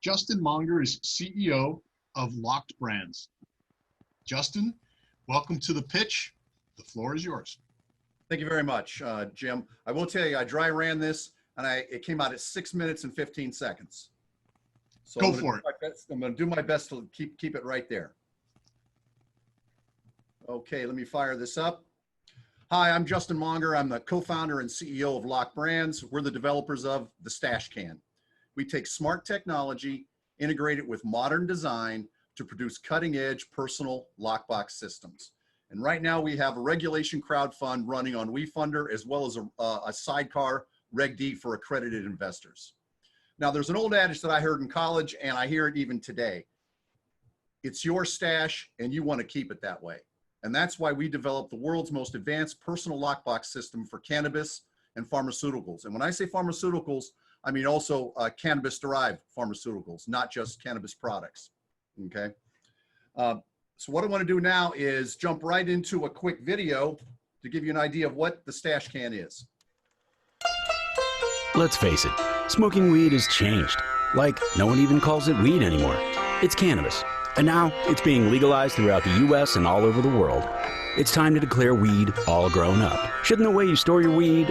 Justin Monger is CEO of Locked Brands. Justin, welcome to the pitch. The floor is yours. Thank you very much, Jim. I will tell you, I dry ran this and it came out at 6 minutes and 15 seconds. So Go for it. I'm going to do my best to keep it right there. Okay, let me fire this up. Hi, I'm Justin Monger. I'm the co-founder and CEO of Locked Brands. We're the developers of the Stash Can. We take smart technology, integrate it with modern design to produce cutting-edge personal lockbox systems. And right now we have a regulation crowdfund running on WeFunder, as well as a sidecar Reg D for accredited investors. Now there's an old adage that I heard in college, and I hear it even today. It's your stash and you want to keep it that way. And that's why we developed the world's most advanced personal lockbox system for cannabis and pharmaceuticals. And when I say pharmaceuticals, I mean also cannabis-derived pharmaceuticals, not just cannabis products, okay? So what I want to do now is jump right into a quick video to give you an idea of what the Stash Can is. Let's face it, smoking weed has changed. Like, no one even calls it weed anymore. It's cannabis. And now it's being legalized throughout the US and all over the world. It's time to declare weed all grown up. Shouldn't the way you store your weed,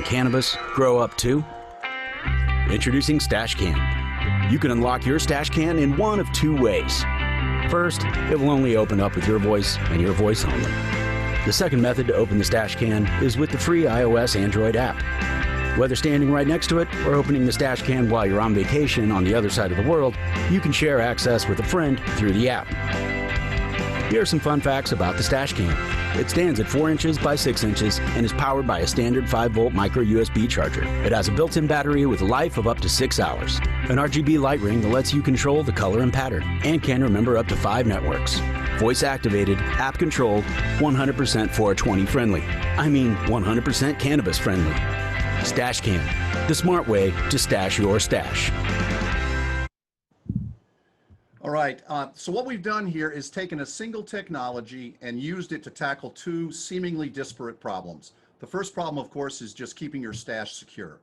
cannabis, grow up too? Introducing Stash Can. You can unlock your Stash Can in one of two ways. First, it will only open up with your voice and your voice only. The second method to open the Stash Can is with the free iOS Android app. Whether standing right next to it or opening the Stash Can while you're on vacation on the other side of the world, you can share access with a friend through the app. Here are some fun facts about the Stash Can. It stands at 4 inches by 6 inches and is powered by a standard 5-volt micro USB charger. It has a built-in battery with a life of up to 6 hours, an RGB light ring that lets you control the color and pattern, and can remember up to 5 networks. Voice activated, app controlled, 100% 420 friendly. 100% cannabis friendly. Stash Can, the smart way to stash your stash. All right, so what we've done here is taken a single technology and used it to tackle two seemingly disparate problems. The first problem, of course, is just keeping your stash secure.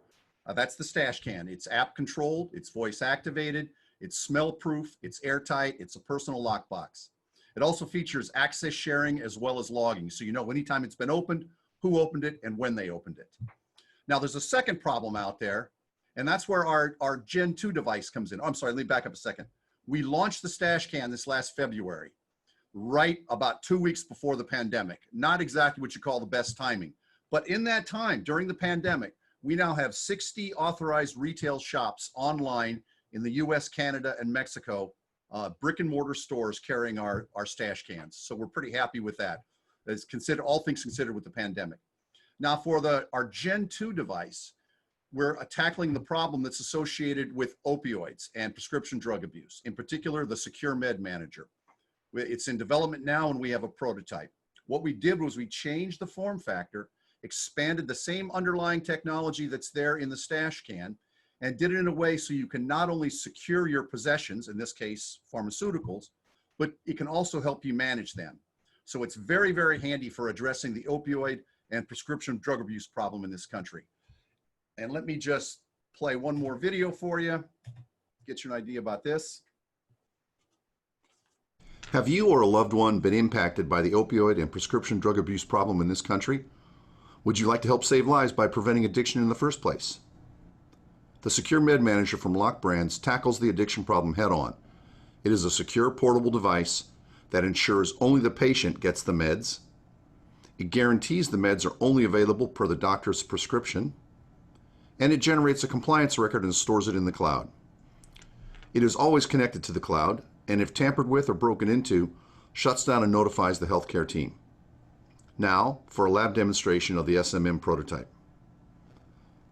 That's the Stash Can. It's app controlled, it's voice activated, it's smell proof, it's airtight, it's a personal lockbox. It also features access sharing as well as logging, so you know anytime it's been opened, who opened it, and when they opened it. Now there's a second problem out there, and that's where our Gen 2 device comes in. Oh, I'm sorry, let me back up a second. We launched the Stash Can this last February, right about 2 weeks before the pandemic. Not exactly what you call the best timing, but in that time, during the pandemic, we now have 60 authorized retail shops online in the US, Canada, and Mexico, brick and mortar stores carrying our Stash Cans. So we're pretty happy with that. As all things considered with the pandemic. Now for our Gen 2 device, we're tackling the problem that's associated with opioids and prescription drug abuse, in particular, the Secure Med Manager. It's in development now and we have a prototype. What we did was we changed the form factor, expanded the same underlying technology that's there in the Stash Can, and did it in a way so you can not only secure your possessions, in this case, pharmaceuticals, but it can also help you manage them. So it's very, very handy for addressing the opioid and prescription drug abuse problem in this country. And let me just play one more video for you, get you an idea about this. Have you or a loved one been impacted by the opioid and prescription drug abuse problem in this country? Would you like to help save lives by preventing addiction in the first place? The Secure Med Manager from Locked Brands tackles the addiction problem head on. It is a secure portable device that ensures only the patient gets the meds. It guarantees the meds are only available per the doctor's prescription. And it generates a compliance record and stores it in the cloud. It is always connected to the cloud, and if tampered with or broken into, shuts down and notifies the healthcare team. Now, for a lab demonstration of the SMM prototype.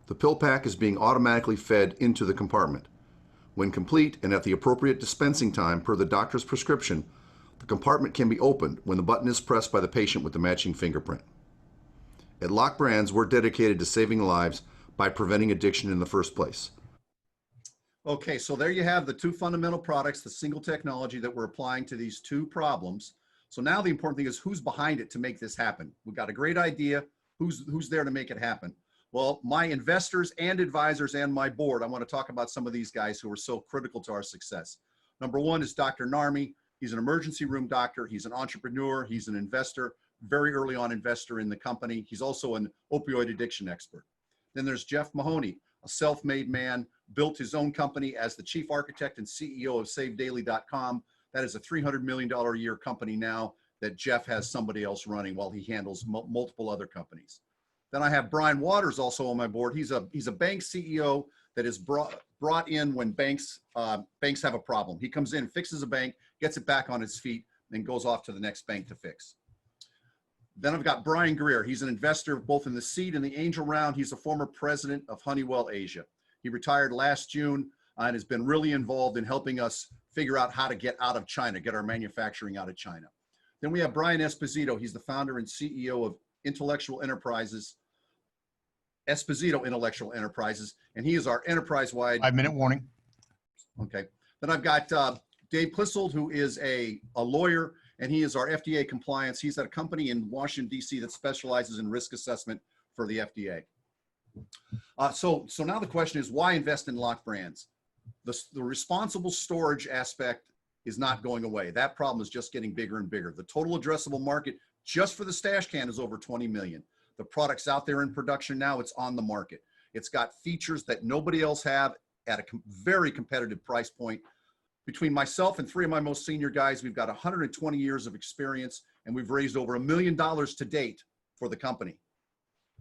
The pill pack is being automatically fed into the compartment. When complete and at the appropriate dispensing time per the doctor's prescription, the compartment can be opened when the button is pressed by the patient with the matching fingerprint. At Locked Brands, we're dedicated to saving lives by preventing addiction in the first place. Okay, so there you have the two fundamental products, the single technology that we're applying to these two problems. So now the important thing is who's behind it to make this happen. We've got a great idea. Who's there to make it happen? Well, my investors and advisors and my board, I want to talk about some of these guys who are so critical to our success. Number one is Dr. Narmi. He's an emergency room doctor. He's an entrepreneur. He's an investor, very early on investor in the company. He's also an opioid addiction expert. Then there's Jeff Mahoney, a self-made man, built his own company as the chief architect and CEO of SaveDaily.com. That is a $300 million a year company now that Jeff has somebody else running while he handles multiple other companies. Then I have Brian Waters also on my board. He's a bank CEO that is brought in when banks have a problem. He comes in, fixes a bank, gets it back on its feet, and goes off to the next bank to fix. Then I've got Brian Greer. He's an investor both in the seed and the angel round. He's a former president of Honeywell Asia. He retired last June and has been really involved in helping us figure out how to get out of China, get our manufacturing out of China. Then we have Brian Esposito. He's the founder and CEO of Intellectual Enterprises, Esposito Intellectual Enterprises, and he is our enterprise-wide. 5-minute warning. Okay. Then I've got Dave Plissold, who is a lawyer, and he is our FDA compliance. He's at a company in Washington, D.C. that specializes in risk assessment for the FDA. So now the question is, why invest in Locked Brands? The responsible storage aspect is not going away. That problem is just getting bigger and bigger. The total addressable market just for the stash can is over 20 million. The product's out there in production now. It's on the market. It's got features that nobody else have at a very competitive price point. Between myself and 3 of my most senior guys, we've got 120 years of experience, and we've raised over $1 million to date for the company.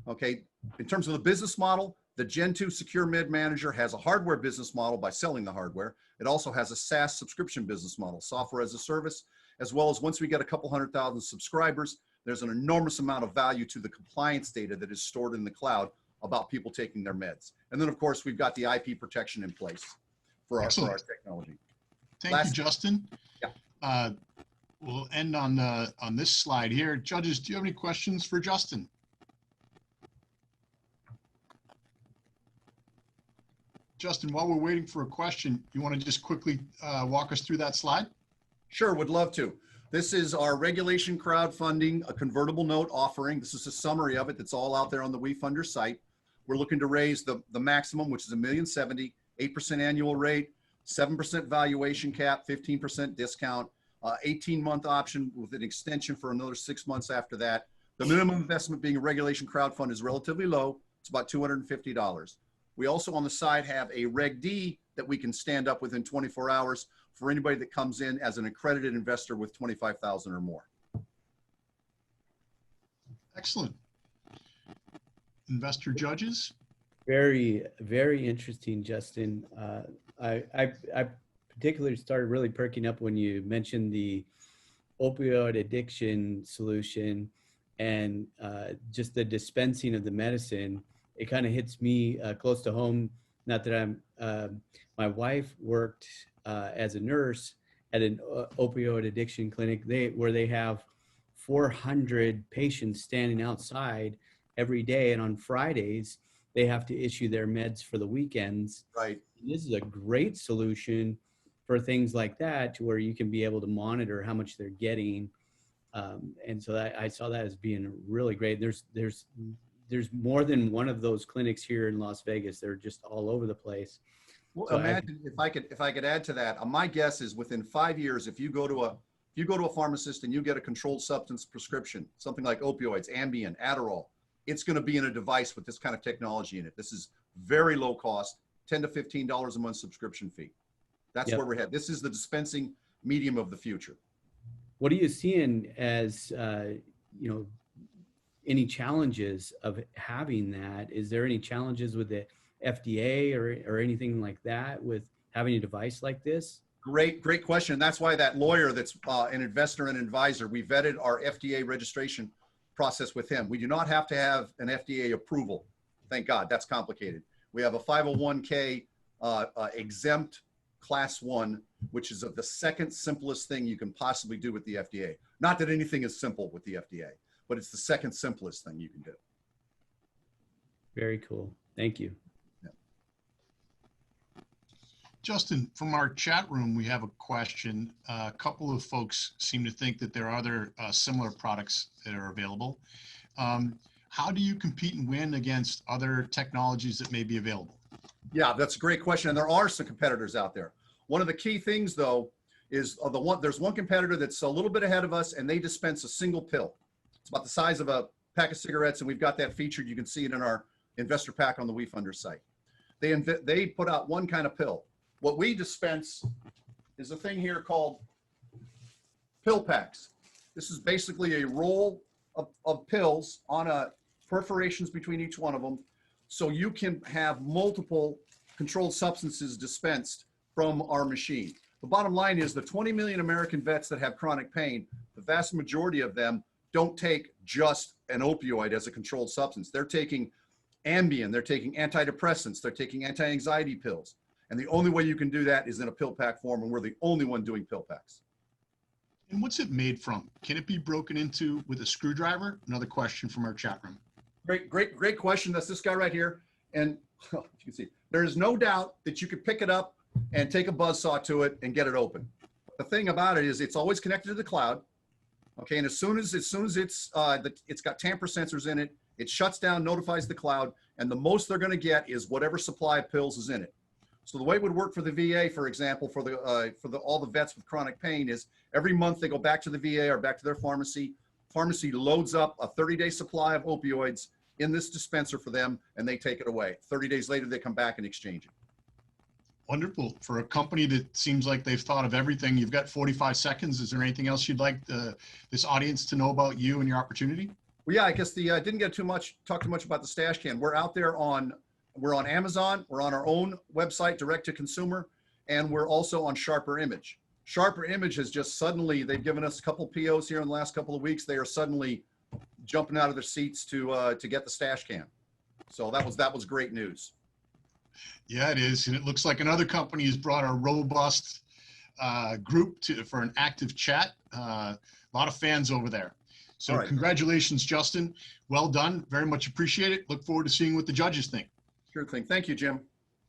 Okay, in terms of the business model, the Gen 2 Secure Med Manager has a hardware business model by selling the hardware. It also has a SaaS subscription business model, software as a service, as well as once we get a couple 100,000 subscribers, there's an enormous amount of value to the compliance data that is stored in the cloud about people taking their meds. And then, of course, we've got the IP protection in place for our technology. Thank you, Justin. Yeah. We'll end on this slide here. Judges, do you have any questions for Justin? Justin, while we're waiting for a question, you want to just quickly walk us through that slide? Sure, would love to. This is our regulation crowdfunding, a convertible note offering. This is a summary of it that's all out there on the WeFunder site. We're looking to raise the maximum, which is $1,070,000, 8% annual rate, 7% valuation cap, 15% discount, 18-month option with an extension for another 6 months after that. The minimum investment being a regulation crowdfund is relatively low. It's about $250. We also on the side have a Reg D that we can stand up within 24 hours for anybody that comes in as an accredited investor with 25,000 or more. Excellent. Investor judges? Very, very interesting, Justin. I particularly started really perking up when you mentioned the opioid addiction solution and just the dispensing of the medicine. It kind of hits me close to home. Not that I'm, my wife worked as a nurse at an opioid addiction clinic where they have 400 patients standing outside every day. And on Fridays, they have to issue their meds for the weekends. Right. This is a great solution for things like that, to where you can be able to monitor how much they're getting. And so I saw that as being really great. There's more than one of those clinics here in Las Vegas. They're just all over the place. Well, So imagine if I could add to that. My guess is within 5 years, if you go to a pharmacist and you get a controlled substance prescription, something like opioids, Ambien, Adderall, it's going to be in a device with this kind of technology in it. This is very low cost, $10 to $15 a month subscription fee. That's where we're headed. This is the dispensing medium of the future. What are you seeing as, any challenges of having that? Is there any challenges with the FDA or anything like that with having a device like this? Great question. That's why that lawyer that's an investor and advisor, we vetted our FDA registration process with him. We do not have to have an FDA approval. Thank God, that's complicated. We have a 501k exempt class 1, which is the second simplest thing you can possibly do with the FDA. Not that anything is simple with the FDA, but it's the second simplest thing you can do. Very cool. Thank you. Yeah. Justin, from our chat room, we have a question. A couple of folks seem to think that there are other similar products that are available. how do you compete and win against other technologies that may be available? Yeah, that's a great question. And there are some competitors out there. One of the key things though is there's one competitor that's a little bit ahead of us, and they dispense a single pill. It's about the size of a pack of cigarettes, and we've got that featured. You can see it in our investor pack on the WeFunder site. They put out one kind of pill. What we dispense is a thing here called pill packs. This is basically a roll of pills on perforations between each one of them, so you can have multiple controlled substances dispensed from our machine. The bottom line is the 20 million American vets that have chronic pain, the vast majority of them don't take just an opioid as a controlled substance. They're taking Ambien, they're taking antidepressants, they're taking anti-anxiety pills. And the only way you can do that is in a pill pack form, and we're the only one doing pill packs. And what's it made from? Can it be broken into with a screwdriver? Another question from our chat room. Great question. That's this guy right here. And you can see, there is no doubt that you could pick it up and take a buzzsaw to it and get it open. The thing about it is it's always connected to the cloud. Okay, and as soon as it's got tamper sensors in it, it shuts down, notifies the cloud, and the most they're going to get is whatever supply of pills is in it. So the way it would work for the VA, for example, for all the vets with chronic pain is every month they go back to the VA or back to their pharmacy. Pharmacy loads up a 30-day supply of opioids in this dispenser for them, and they take it away. 30 days later, they come back and exchange it. Wonderful. For a company that seems like they've thought of everything, you've got 45 seconds. Is there anything else you'd like this audience to know about you and your opportunity? Well, yeah, I guess didn't talk too much about the stash can. We're out there we're on Amazon, we're on our own website, direct to consumer, and we're also on Sharper Image. Sharper Image has just suddenly, they've given us a couple POs here in the last couple of weeks. They are suddenly jumping out of their seats to get the stash can. So that was great news. Yeah, it is. And it looks like another company has brought a robust group for an active chat. A lot of fans over there. So right. Congratulations, Justin. Well done. Very much appreciate it. Look forward to seeing what the judges think. Sure thing. Thank you, Jim.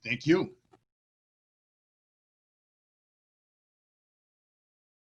Thank you.